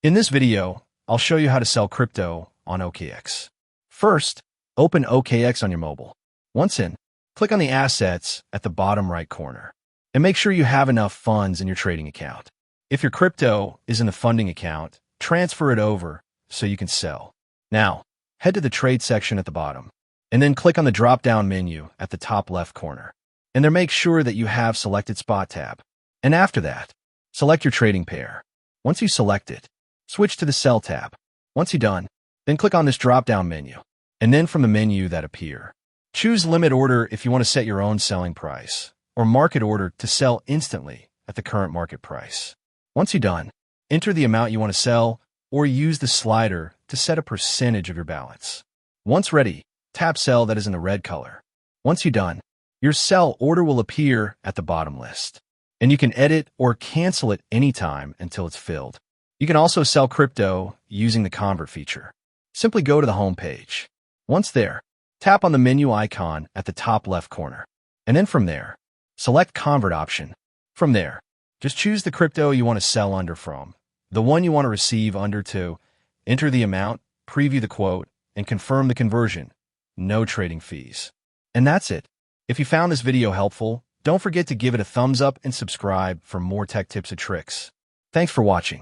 In this video, I'll show you how to sell crypto on OKX. First, open OKX on your mobile. Once in, click on the assets at the bottom right corner, and make sure you have enough funds in your trading account. If your crypto is in the funding account, transfer it over so you can sell. Now, head to the trade section at the bottom, and then click on the drop-down menu at the top left corner. And then make sure that you have selected Spot tab. And after that, select your trading pair. Once you select it, switch to the Sell tab. Once you're done, then click on this drop-down menu, and then from the menu that appear, choose Limit Order if you want to set your own selling price, or Market Order to sell instantly at the current market price. Once you're done, enter the amount you want to sell, or use the slider to set a percentage of your balance. Once ready, tap Sell that is in the red color. Once you're done, your sell order will appear at the bottom list, and you can edit or cancel it anytime until it's filled. You can also sell crypto using the Convert feature. Simply go to the home page. Once there, tap on the menu icon at the top left corner, and then from there, select Convert option. From there, just choose the crypto you want to sell under from, the one you want to receive under to, enter the amount, preview the quote, and confirm the conversion. No trading fees. And that's it. If you found this video helpful, don't forget to give it a thumbs up and subscribe for more tech tips and tricks. Thanks for watching.